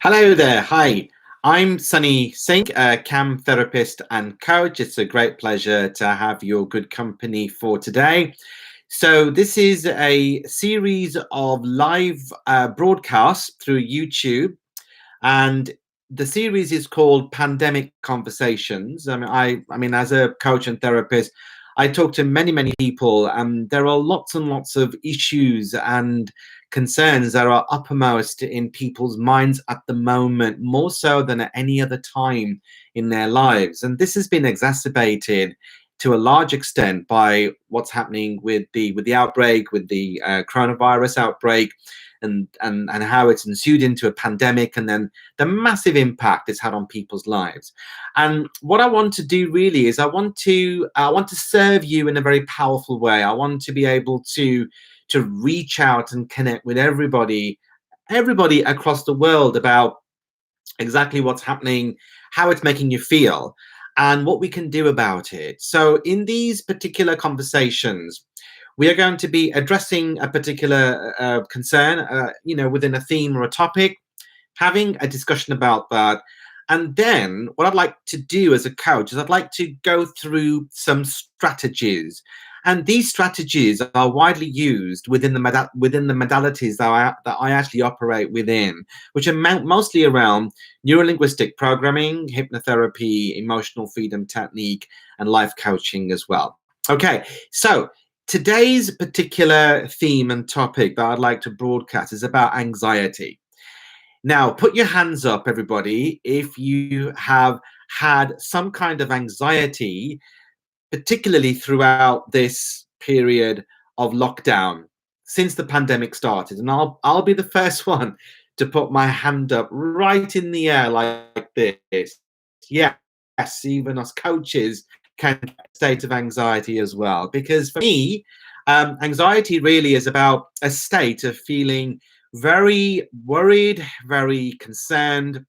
Hello there. Hi, I'm Sonny Singh, a CAM therapist and coach. It's a great pleasure to have your good company for today. So this is a series of live broadcasts through YouTube, and the series is called Pandemic Conversations. I mean, as a coach and therapist, I talk to many people, and there are lots and lots of issues and concerns that are uppermost in people's minds at the moment, more so than at any other time in their lives. And this has been exacerbated to a large extent by what's happening with the outbreak, with the coronavirus outbreak, and how it's ensued into a pandemic, and then the massive impact it's had on people's lives. And what I want to do really is I want to serve you in a very powerful way. I want to be able to reach out and connect with everybody across the world about exactly what's happening, how it's making you feel, and what we can do about it. So in these particular conversations, we are going to be addressing a particular concern, within a theme or a topic, having a discussion about that. And then what I'd like to do as a coach is I'd like to go through some strategies. And these strategies are widely used within the modalities that I actually operate within, which are mostly around neurolinguistic programming, hypnotherapy, emotional freedom technique, and life coaching as well. Okay, so today's particular theme and topic that I'd like to broadcast is about anxiety. Now, put your hands up, everybody, if you have had some kind of anxiety, particularly throughout this period of lockdown since the pandemic started. And I'll be the first one to put my hand up right in the air like this. Yes, even us coaches can get a state of anxiety as well. Because for me, anxiety really is about a state of feeling very worried, very concerned,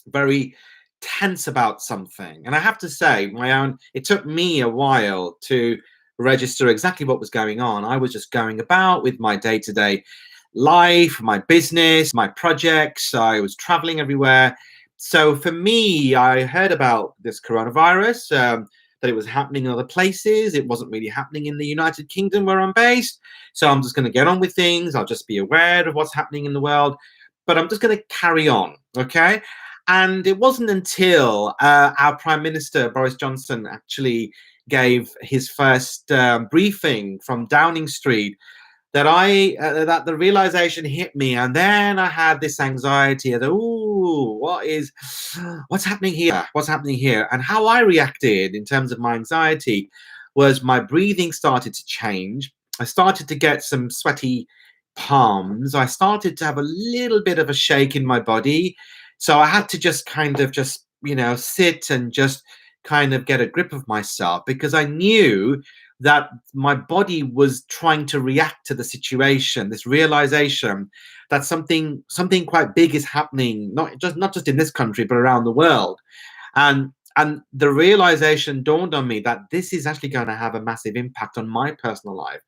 very tense about something. And I have to say, it took me a while to register exactly what was going on. I was just going about with my day-to-day life, my business, my projects. I was traveling everywhere. So for me, I heard about this coronavirus, that it was happening in other places. It wasn't really happening in the United Kingdom where I'm based. So I'm just going to get on with things. I'll just be aware of what's happening in the world, but I'm just going to carry on. Okay. And it wasn't until our Prime Minister, Boris Johnson, actually gave his first briefing from Downing Street that that the realization hit me. And then I had this anxiety of, ooh, what's happening here? What's happening here? And how I reacted in terms of my anxiety was my breathing started to change. I started to get some sweaty palms. I started to have a little bit of a shake in my body. So I had to just sit and just kind of get a grip of myself, because I knew that my body was trying to react to the situation, this realization that something quite big is happening, not just in this country, but around the world. And the realization dawned on me that this is actually going to have a massive impact on my personal life.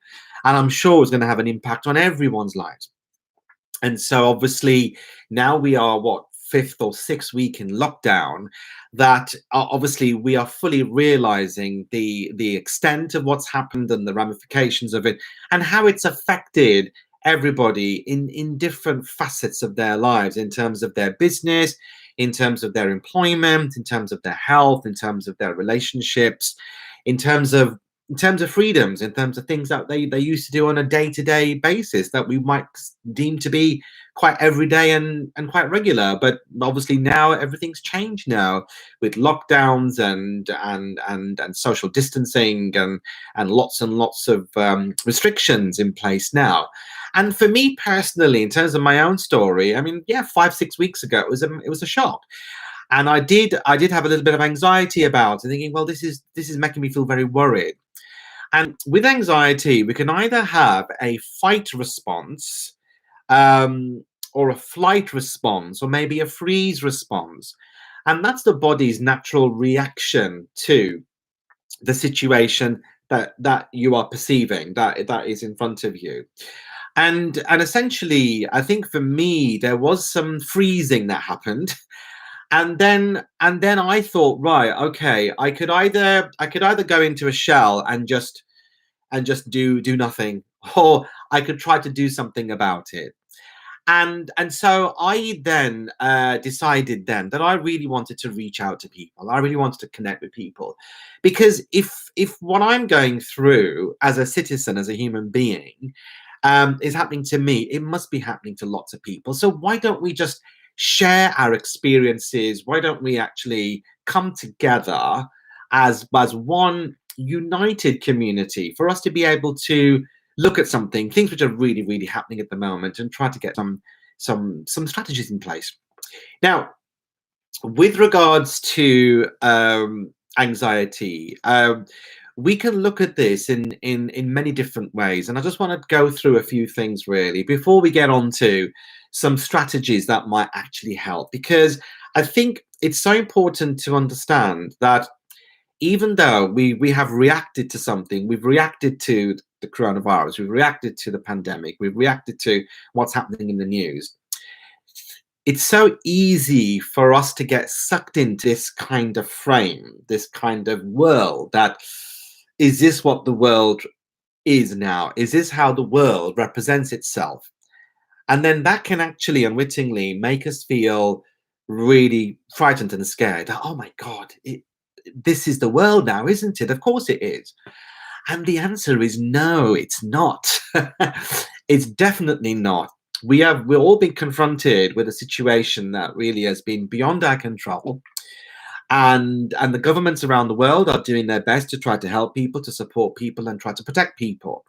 And I'm sure it's going to have an impact on everyone's lives. And so obviously now we are fifth or sixth week in lockdown, that obviously we are fully realizing the extent of what's happened and the ramifications of it, and how it's affected everybody in different facets of their lives, in terms of their business, in terms of their employment, in terms of their health, in terms of their relationships, in terms of freedoms, in terms of things that they used to do on a day-to-day basis that we might deem to be quite everyday and quite regular. But obviously now everything's changed now, with lockdowns and social distancing and lots of restrictions in place now. And for me personally, in terms of my own story, I mean, 5-6 weeks ago, it was a shock. And I did have a little bit of anxiety about it, thinking, well, this is making me feel very worried. And with anxiety, we can either have a fight response, or a flight response, or maybe a freeze response. And that's the body's natural reaction to the situation that you are perceiving, that is in front of you. And essentially, I think for me there was some freezing that happened. And then I thought, right, okay, I could either go into a shell and just do nothing, or I could try to do something about it. And so I then decided then that I really wanted to reach out to people. I really wanted to connect with people, because if what I'm going through as a citizen, as a human being, is happening to me, it must be happening to lots of people. So why don't we just share our experiences? Why don't we actually come together as one united community for us to be able to look at something, things which are really, really happening at the moment, and try to get some strategies in place. Now, with regards to anxiety, we can look at this in many different ways, and I just want to go through a few things really before we get on to some strategies that might actually help, because I think it's so important to understand that even though we have reacted to something, we've reacted to the coronavirus, we've reacted to the pandemic, we've reacted to what's happening in the news, it's so easy for us to get sucked into this kind of frame, this kind of world that, is this what the world is now? Is this how the world represents itself? And then that can actually unwittingly make us feel really frightened and scared. Oh my God, this is the world now, isn't it? Of course it is. And the answer is no, it's not. It's definitely not. We've all been confronted with a situation that really has been beyond our control. And the governments around the world are doing their best to try to help people, to support people, and try to protect people.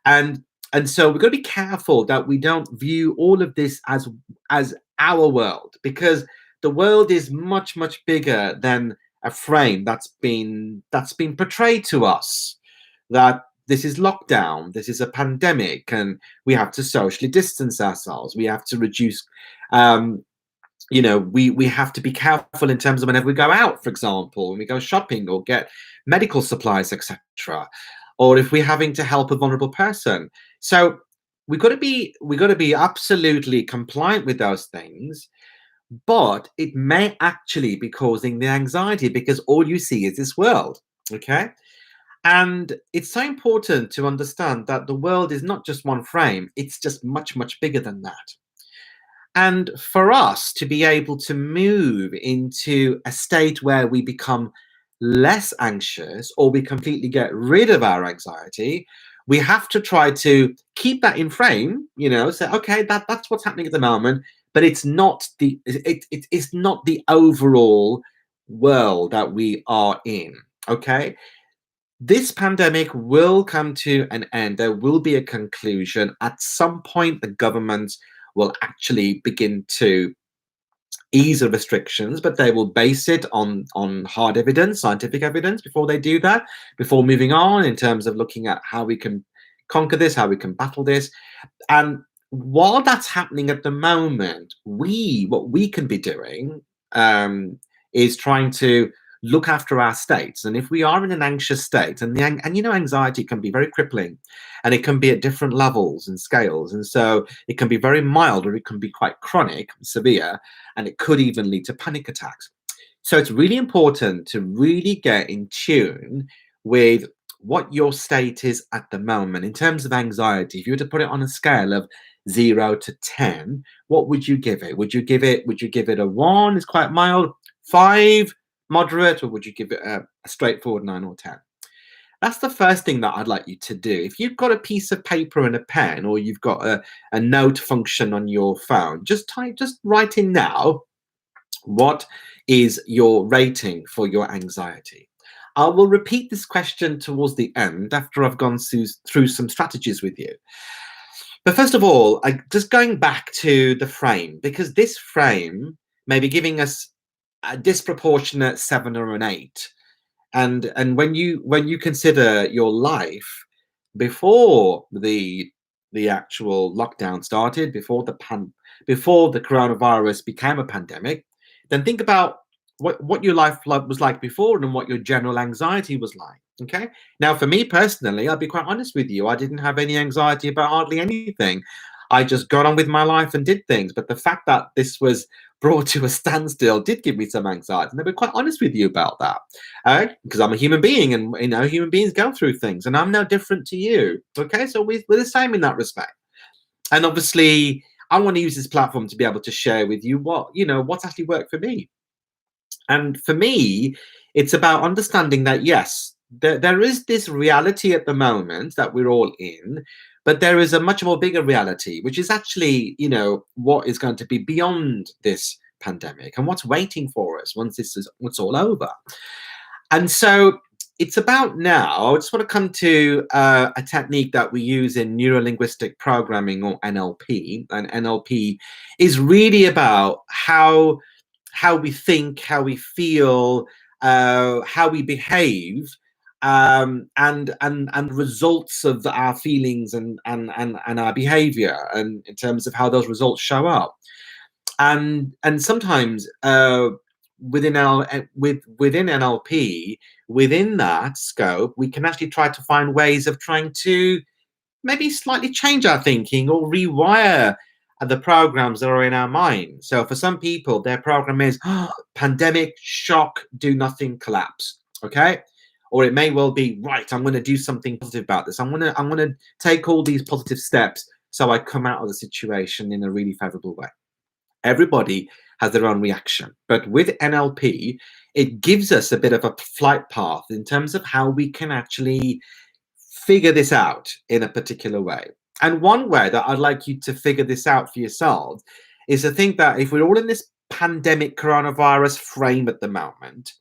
And and so we've got to be careful that we don't view all of this as our world, because the world is much, much bigger than a frame that's been portrayed to us, that this is lockdown, this is a pandemic, and we have to socially distance ourselves. We have to reduce, um, we have to be careful in terms of whenever we go out, for example, when we go shopping or get medical supplies, etc., or if we're having to help a vulnerable person. So we got to be absolutely compliant with those things, but it may actually be causing the anxiety because all you see is this world. Okay. And it's so important to understand that the world is not just one frame, it's just much, much bigger than that. And for us to be able to move into a state where we become less anxious, or we completely get rid of our anxiety, we have to try to keep that in frame, say, okay, that's what's happening at the moment, but it's not the overall world that we are in. Okay. This pandemic will come to an end. There will be a conclusion. At some point, the government will actually begin to ease the restrictions, but they will base it on hard evidence, scientific evidence, before they do that, before moving on in terms of looking at how we can conquer this, how we can battle this. And while that's happening at the moment, what we can be doing, is trying to look after our states. And if we are in an anxious state, and anxiety can be very crippling, and it can be at different levels and scales, and so it can be very mild, or it can be quite chronic, severe, and it could even lead to panic attacks. So it's really important to really get in tune with what your state is at the moment in terms of anxiety. If you were to put it on a scale of 0 to 10, what would you give it? Would you give it a 1? It's quite mild. 5, moderate, or would you give it a straightforward 9 or 10? That's the first thing that I'd like you to do. If you've got a piece of paper and a pen, or you've got a note function on your phone, just write in now, what is your rating for your anxiety? I will repeat this question towards the end after I've gone through some strategies with you. But first of all, just going back to the frame, because this frame may be giving us a disproportionate 7 or an 8. And when you consider your life before the actual lockdown started, before the coronavirus became a pandemic, then think about what your life was like before, and what your general anxiety was like. Okay. Now, for me personally, I'll be quite honest with you. I didn't have any anxiety about hardly anything. I just got on with my life and did things. But the fact that this was brought to a standstill did give me some anxiety. And I'll be quite honest with you about that. Because I'm a human being, and human beings go through things, and I'm no different to you. Okay. So we're the same in that respect. And obviously, I want to use this platform to be able to share with you what's actually worked for me. And for me, it's about understanding that, yes, there is this reality at the moment that we're all in, but there is a much more bigger reality, which is actually, what is going to be beyond this pandemic and what's waiting for us once this is what's all over. And so it's about now, I just want to come to a technique that we use in neuro-linguistic programming, or NLP. And NLP is really about how we think, how we feel, how we behave, and results of our feelings and our behavior, and in terms of how those results show up. And sometimes within NLP, within that scope, we can actually try to find ways of trying to maybe slightly change our thinking or rewire the programs that are in our mind. So for some people, their program is pandemic, shock, do nothing, collapse. Okay. Or it may well be, right, I'm going to do something positive about this. I'm going to take all these positive steps so I come out of the situation in a really favorable way. Everybody has their own reaction. But with NLP, it gives us a bit of a flight path in terms of how we can actually figure this out in a particular way. And one way that I'd like you to figure this out for yourselves is to think that if we're all in this pandemic coronavirus frame at the moment,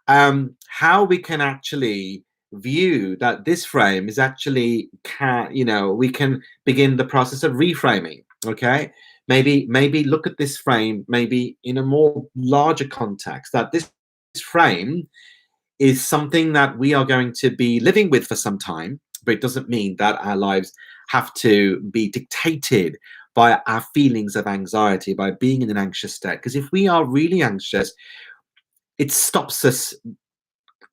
how we can actually view that this frame is actually we can begin the process of reframing. Okay, maybe look at this frame maybe in a more larger context, that this frame is something that we are going to be living with for some time, but it doesn't mean that our lives have to be dictated by our feelings of anxiety, by being in an anxious state. Because if we are really anxious, it stops us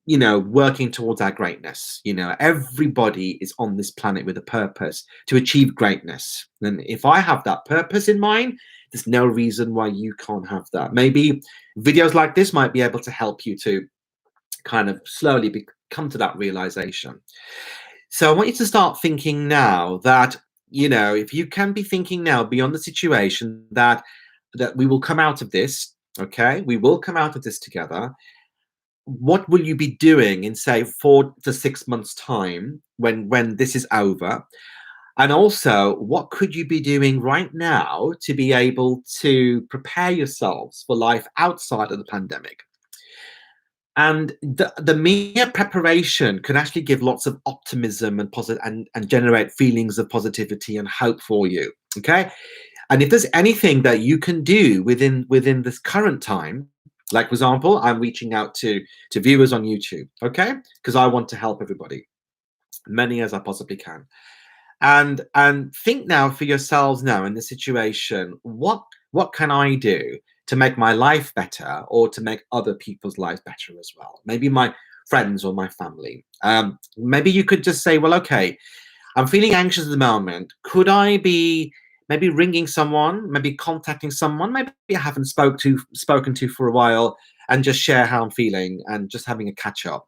working towards our greatness. Everybody is on this planet with a purpose to achieve greatness. And if I have that purpose in mind, there's no reason why you can't have that. Maybe videos like this might be able to help you to kind of slowly come to that realization. So I want you to start thinking now that, if you can be thinking now beyond the situation, that we will come out of this. Okay, we will come out of this together. What will you be doing in, say, 4 to 6 months time when this is over? And also, what could you be doing right now to be able to prepare yourselves for life outside of the pandemic? And the mere preparation can actually give lots of optimism and positive and generate feelings of positivity and hope for you. Okay. And if there's anything that you can do within this current time, like, for example, I'm reaching out to viewers on YouTube, okay? Because I want to help everybody, many as I possibly can. And think now for yourselves now in this situation, what can I do to make my life better, or to make other people's lives better as well? Maybe my friends or my family. Maybe you could just say, well, okay, I'm feeling anxious at the moment. Could I be maybe ringing someone, maybe contacting someone maybe I haven't spoken to for a while, and just share how I'm feeling and just having a catch up?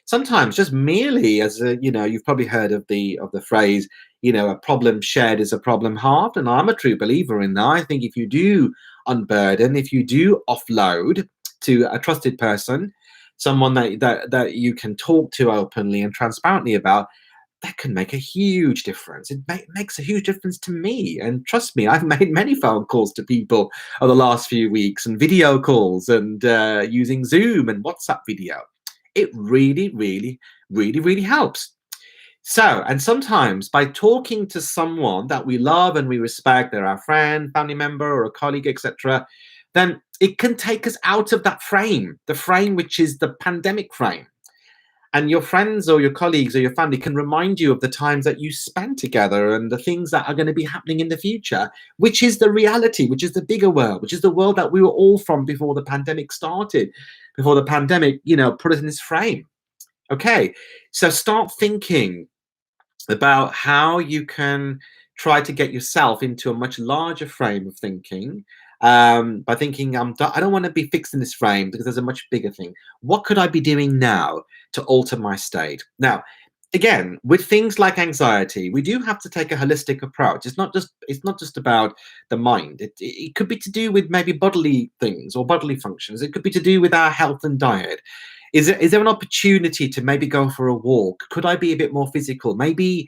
Sometimes just merely as you've probably heard of the phrase, a problem shared is a problem halved. And I'm a true believer in that. I think if you do unburden, if you do offload to a trusted person, someone that you can talk to openly and transparently about, that can make a huge difference. It makes a huge difference to me. And trust me, I've made many phone calls to people over the last few weeks, and video calls, and using Zoom and WhatsApp video. It really, really, really, really helps. So, and sometimes by talking to someone that we love and we respect, they're our friend, family member, or a colleague, etc., then it can take us out of that frame, the frame which is the pandemic frame. And your friends or your colleagues or your family can remind you of the times that you spent together and the things that are going to be happening in the future, which is the reality, which is the bigger world, which is the world that we were all from before the pandemic started, before the pandemic, put us in this frame. Okay, so start thinking about how you can try to get yourself into a much larger frame of thinking, by thinking, I don't want to be fixed in this frame because there's a much bigger thing. What could I be doing now to alter my state? Now, again, with things like anxiety, we do have to take a holistic approach. It's not just about the mind. It could be to do with maybe bodily things or bodily functions. It could be to do with our health and diet. Is there an opportunity to maybe go for a walk? Could I be a bit more physical? Maybe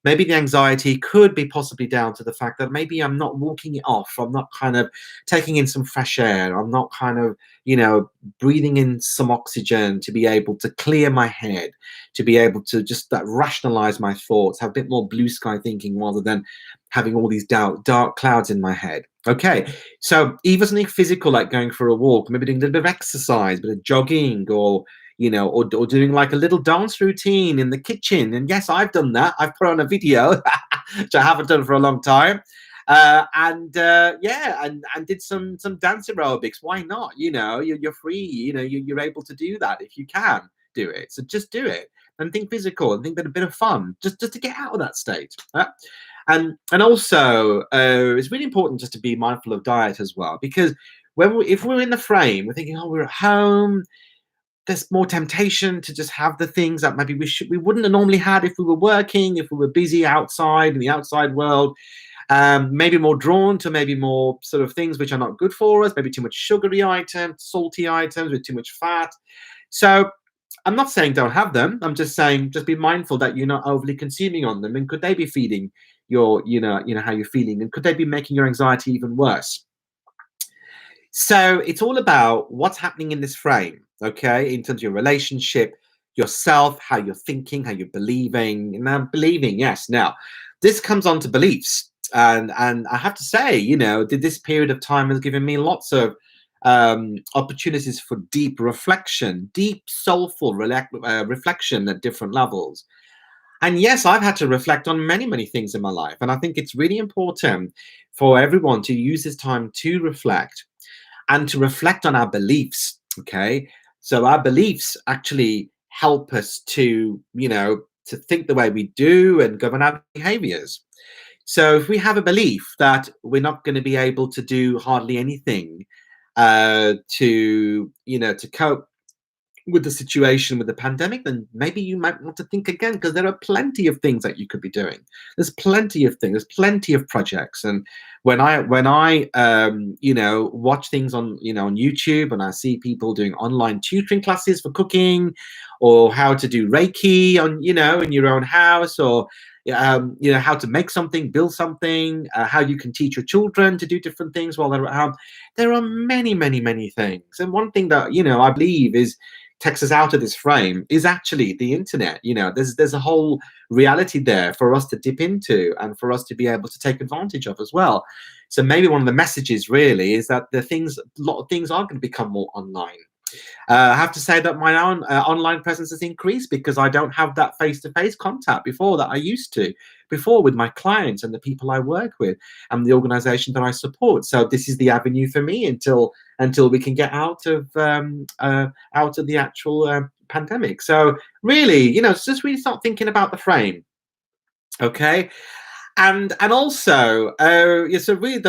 the anxiety could be possibly down to the fact that maybe I'm not walking it off. I'm not kind of taking in some fresh air. I'm not kind of, breathing in some oxygen to be able to clear my head, to be able to just rationalize my thoughts, have a bit more blue sky thinking rather than having all these dark clouds in my head. Okay, so even something physical like going for a walk, maybe doing a little bit of exercise, a bit of jogging, or doing like a little dance routine in the kitchen. And yes, I've done that. I've put on a video, which I haven't done for a long time. And did some dance aerobics. Why not? You're free. You're able to do that if you can do it. So just do it and think physical and think that a bit of fun, just to get out of that state. And also, it's really important just to be mindful of diet as well, because if we're in the frame, we're thinking, oh, we're at home, there's more temptation to just have the things that maybe we wouldn't have normally had if we were working, if we were busy outside in the outside world. Maybe more drawn to maybe more sort of things which are not good for us, maybe too much sugary items, salty items with too much fat. So I'm not saying don't have them. I'm just saying just be mindful that you're not overly consuming on them. And could they be feeding how you're feeling? And could they be making your anxiety even worse? So it's all about what's happening in this frame, okay, in terms of your relationship, yourself, how you're thinking, how you're believing. And I'm believing, yes. Now, this comes on to beliefs. And I have to say, this period of time has given me lots of opportunities for deep reflection, deep soulful reflection at different levels. And yes, I've had to reflect on many, many things in my life. And I think it's really important for everyone to use this time to reflect and to reflect on our beliefs. Okay. So our beliefs actually help us to think the way we do and govern our behaviors. So if we have a belief that we're not going to be able to do hardly anything to cope with the situation with the pandemic, then maybe you might want to think again, because there are plenty of things that you could be doing. There's plenty of things. There's plenty of projects. And when I watch things on YouTube, and I see people doing online tutoring classes for cooking, or how to do Reiki in your own house, or how to make something, build something, how you can teach your children to do different things while they're at home. There are many, many, many things. And one thing that I believe takes us out of this frame is actually the internet. There's a whole reality there for us to dip into and for us to be able to take advantage of as well. So maybe one of the messages really is that a lot of things are going to become more online. I have to say that my own online presence has increased because I don't have that face-to-face contact before that I used to before with my clients and the people I work with and the organization that I support. So this is the avenue for me until we can get out of the actual pandemic. So really, just really start thinking about the frame. Okay. And also, so really,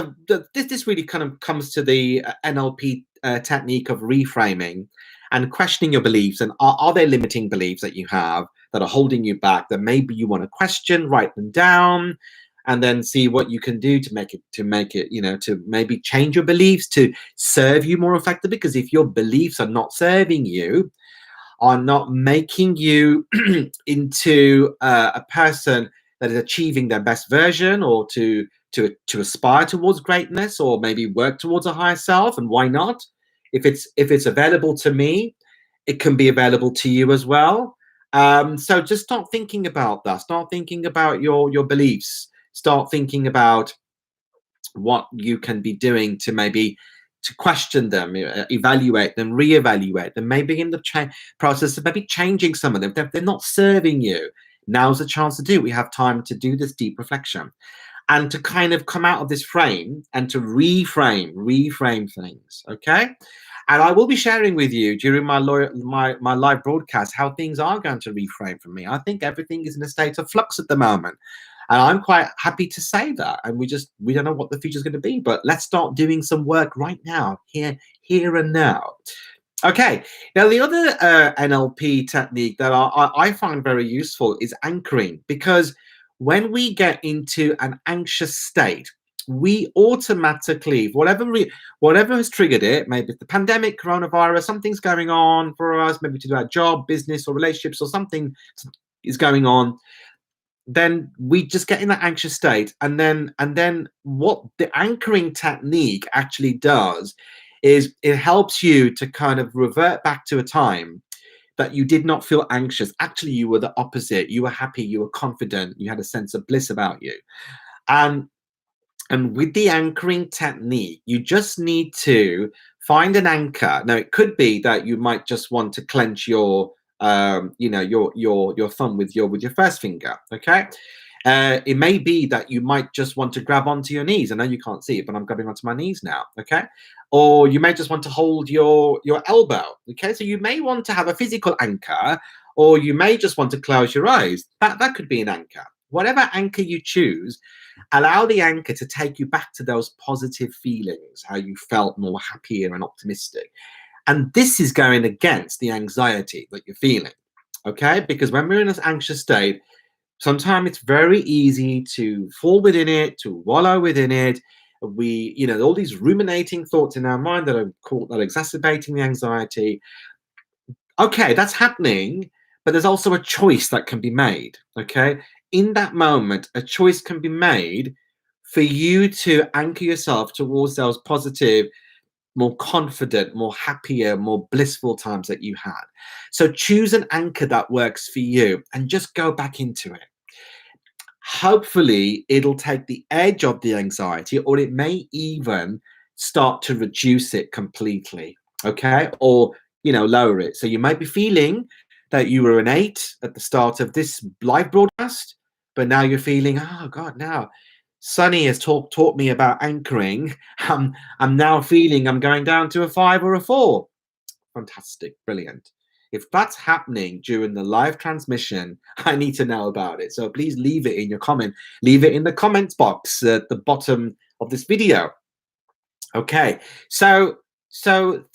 this really kind of comes to the NLP technique of reframing and questioning your beliefs. And are there limiting beliefs that you have that are holding you back that maybe you want to question, write them down, and then see what you can do to make it, to maybe change your beliefs to serve you more effectively. Because if your beliefs are not serving you, are not making you into a person that is achieving their best version, or to aspire towards greatness, or maybe work towards a higher self. And why not? If it's available to me, it can be available to you as well. So just start thinking about that. Start thinking about your beliefs. Start thinking about what you can be doing to maybe to question them, evaluate them, reevaluate them, maybe in the process of maybe changing some of them. If they're not serving you, now's the chance to do it. We have time to do this deep reflection and to kind of come out of this frame and to reframe things. Okay. And I will be sharing with you during my live broadcast how things are going to reframe for me. I think everything is in a state of flux at the moment. And I'm quite happy to say that. And we don't know what the future is going to be, but let's start doing some work right now, here and now. Okay. Now, the other NLP technique that I find very useful is anchoring, because when we get into an anxious state, we automatically, whatever has triggered it, maybe it's the pandemic, coronavirus, something's going on for us, maybe to do our job, business, or relationships, or something is going on, then we just get in that anxious state. And then what the anchoring technique actually does is it helps you to kind of revert back to a time that you did not feel anxious. Actually, you were the opposite. You were happy, you were confident, you had a sense of bliss about you. And with the anchoring technique, you just need to find an anchor. Now, it could be that you might just want to clench your your thumb with your first finger. Okay. It may be that you might just want to grab onto your knees. I know you can't see it, but I'm grabbing onto my knees now. Okay. Or you may just want to hold your elbow. Okay. So you may want to have a physical anchor, or you may just want to close your eyes. That could be an anchor. Whatever anchor you choose, allow the anchor to take you back to those positive feelings, how you felt more happier and optimistic. And this is going against the anxiety that you're feeling, okay? Because when we're in this anxious state, sometimes it's very easy to fall within it, to wallow within it. All these ruminating thoughts in our mind that are exacerbating the anxiety. Okay, that's happening, but there's also a choice that can be made, okay? In that moment, a choice can be made for you to anchor yourself towards those positive, more confident, more happier, more blissful times that you had. So choose an anchor that works for you and just go back into it. Hopefully, it'll take the edge of the anxiety, or it may even start to reduce it completely, okay? Or, lower it. So you might be feeling that you were an 8 at the start of this live broadcast, but now you're feeling, oh God, now Sonny has taught me about anchoring. I'm now feeling I'm going down to a 5 or a 4. Fantastic, brilliant. If that's happening during the live transmission, I need to know about it. So please leave it in your comment. Leave it in the comments box at the bottom of this video. Okay, so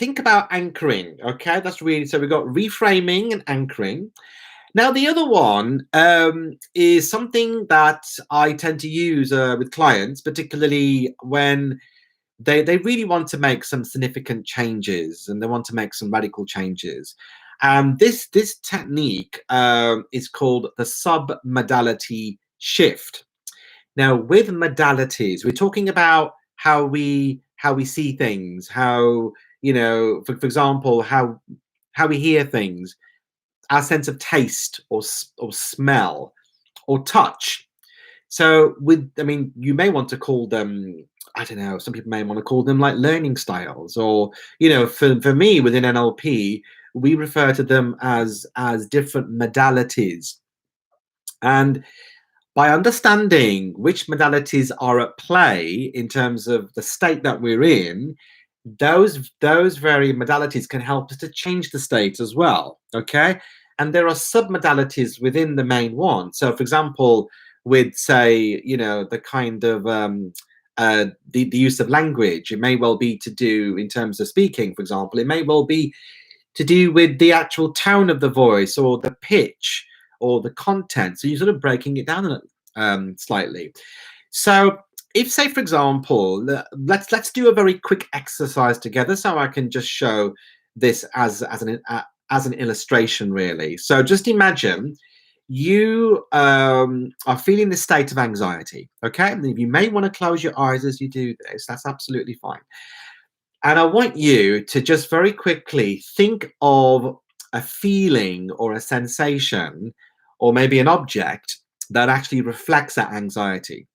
think about anchoring. Okay, that's really, so we've got reframing and anchoring. Now, the other one is something that I tend to use with clients, particularly when they really want to make some significant changes and they want to make some radical changes. And this technique is called the sub-modality shift. Now, with modalities, we're talking about how we see things, how, for example, how we hear things, our sense of taste or smell or touch. So you may want to call them, I don't know, some people may want to call them like learning styles, or, for me within NLP, we refer to them as different modalities. And by understanding which modalities are at play in terms of the state that we're in, those very modalities can help us to change the state as well. Okay. And there are sub-modalities within the main one. So, for example, with, say, the kind of the use of language, it may well be to do in terms of speaking, for example, it may well be to do with the actual tone of the voice or the pitch or the content. So you're sort of breaking it down slightly. So if, say, for example, let's do a very quick exercise together, so I can just show this as an illustration, really. So just imagine you are feeling this state of anxiety. Okay, and you may want to close your eyes as you do this. That's absolutely fine. And I want you to just very quickly think of a feeling or a sensation or maybe an object that actually reflects that anxiety.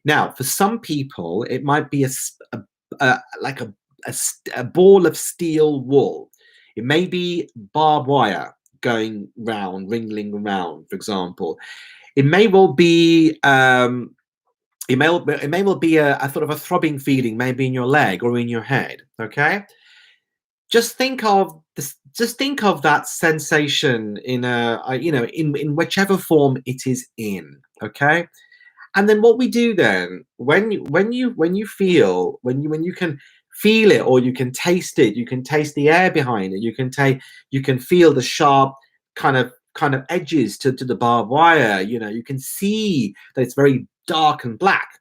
Now, for some people, it might be like a ball of steel wool. It may be barbed wire going round, ringling around, for example. It may well be it may well be a sort of a throbbing feeling, maybe in your leg or in your head. Okay. just think of this, just think of that sensation in in whichever form it is in. Okay. And then what we do then, when you can feel it, or you can taste it, you can taste the air behind it, you can feel the sharp kind of edges to the barbed wire. You can see that it's very dark and black.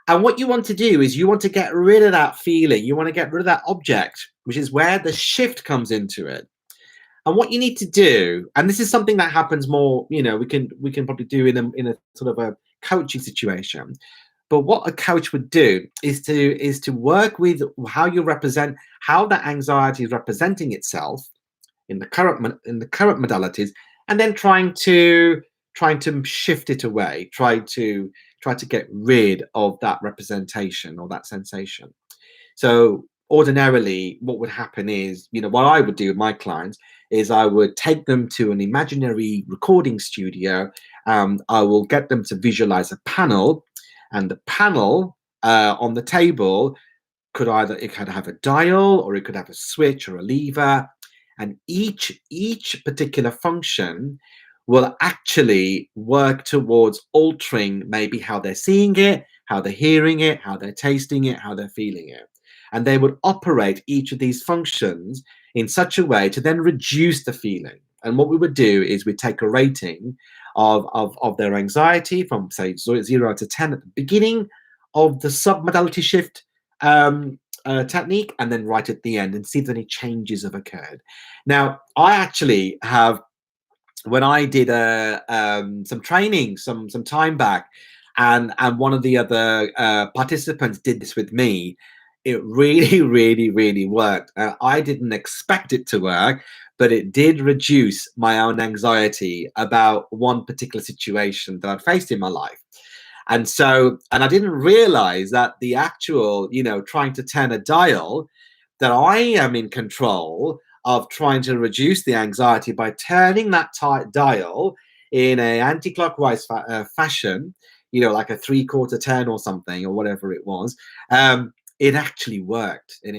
And what you want to do is you want to get rid of that feeling. You want to get rid of that object, which is where the shift comes into it. And what you need to do, and this is something that happens more, we can probably do in a sort of a coaching situation. But what a coach would do is to work with how that anxiety is representing itself in the current modalities, and then trying to shift it away, try to get rid of that representation or that sensation. So ordinarily, what would happen is, what I would do with my clients is I would take them to an imaginary recording studio. I will get them to visualize a panel, and the panel on the table it could have a dial, or it could have a switch or a lever, and each particular function will actually work towards altering maybe how they're seeing it, how they're hearing it, how they're tasting it, how they're feeling it. And they would operate each of these functions in such a way to then reduce the feeling. And what we would do is we'd take a rating of their anxiety from, say, 0 to 10 at the beginning of the submodality shift technique, and then right at the end, and see if any changes have occurred. Now, I actually have, when I did some training some time back, and one of the other participants did this with me, it really, really, really worked. I didn't expect it to work, but it did reduce my own anxiety about one particular situation that I'd faced in my life. And I didn't realize that the actual, trying to turn a dial, that I am in control of trying to reduce the anxiety by turning that dial in a anti-clockwise fashion, like a 3/4 turn or something, or whatever it was. It actually worked, and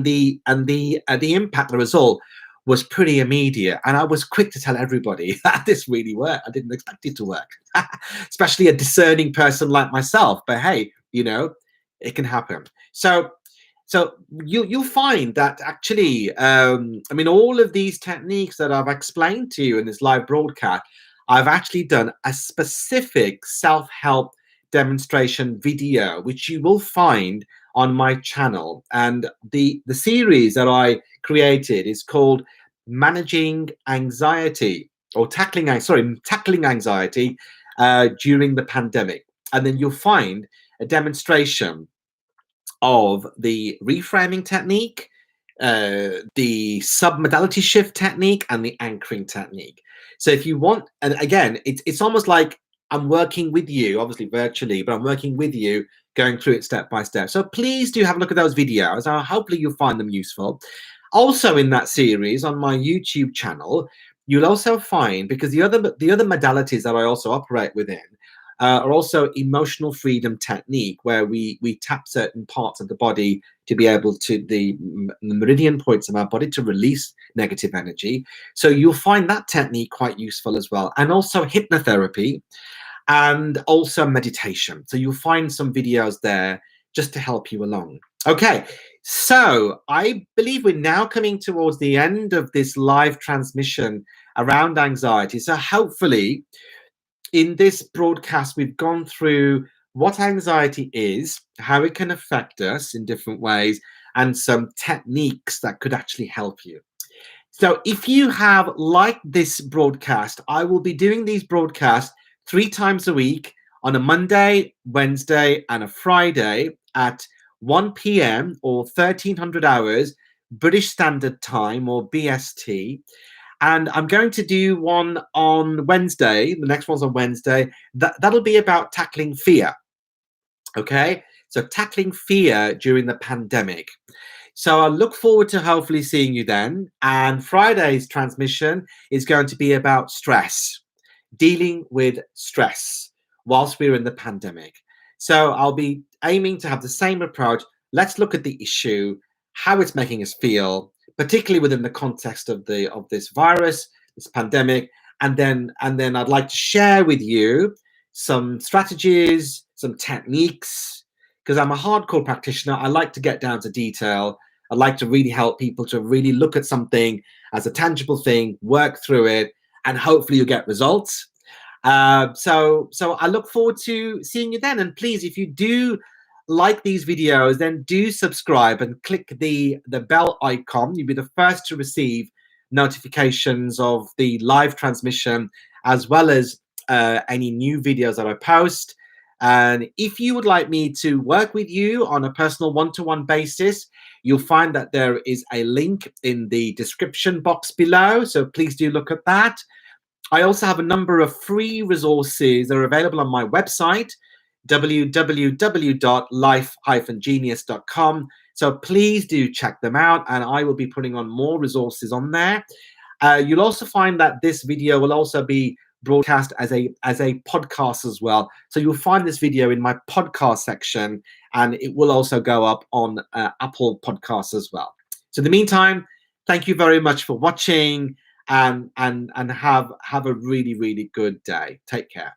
the impact, the result was pretty immediate. And I was quick to tell everybody that this really worked. I didn't expect it to work, especially a discerning person like myself. But hey, it can happen. So you'll find that actually, all of these techniques that I've explained to you in this live broadcast, I've actually done a specific self-help demonstration video, which you will find on my channel. And the series that I created is called Managing Anxiety, or Tackling Anxiety during the Pandemic. And then you'll find a demonstration of the reframing technique, the submodality shift technique, and the anchoring technique. So if you want, and again, it's almost like I'm working with you, obviously virtually, but I'm working with you, going through it step by step. So please do have a look at those videos. Hopefully you'll find them useful. Also in that series on my YouTube channel, you'll also find, because the other modalities that I also operate within are also emotional freedom technique, where we tap certain parts of the body to be able to, the meridian points of our body, to release negative energy. So you'll find that technique quite useful as well. And also hypnotherapy, and also meditation. So you'll find some videos there just to help you along. Okay, so I believe we're now coming towards the end of this live transmission around anxiety. So hopefully in this broadcast, we've gone through what anxiety is, how it can affect us in different ways, and some techniques that could actually help you. So if you have liked this broadcast, I will be doing these broadcasts 3 times a week, on a Monday, Wednesday, and a Friday at 1 p.m. or 1300 hours British Standard Time, or BST. And I'm going to do one on Wednesday. The next one's on Wednesday. That'll be about tackling fear. Okay, so tackling fear during the pandemic. So I look forward to hopefully seeing you then. And Friday's transmission is going to be about stress, dealing with stress whilst we're in the pandemic. So I'll be aiming to have the same approach. Let's look at the issue. how it's making us feel, particularly within the context of this virus, this pandemic, and then I'd like to share with you some strategies, some techniques, because I'm a hardcore practitioner. I like to get down to detail. I like to really help people to really look at something as a tangible thing, work through it, and hopefully you get results. So I look forward to seeing you then. And please, if you do like these videos, then do subscribe and click the bell icon. You'll be the first to receive notifications of the live transmission, as well as any new videos that I post. And if you would like me to work with you on a personal one-to-one basis, you'll find that there is a link in the description box below. So please do look at that. I also have a number of free resources that are available on my website, www.life-genius.com. So please do check them out, and I will be putting on more resources on there. You'll also find that this video will also be broadcast as a podcast as well. So you'll find this video in my podcast section, and it will also go up on Apple Podcasts as well. So in the meantime, thank you very much for watching, and have a really, really good day. Take care.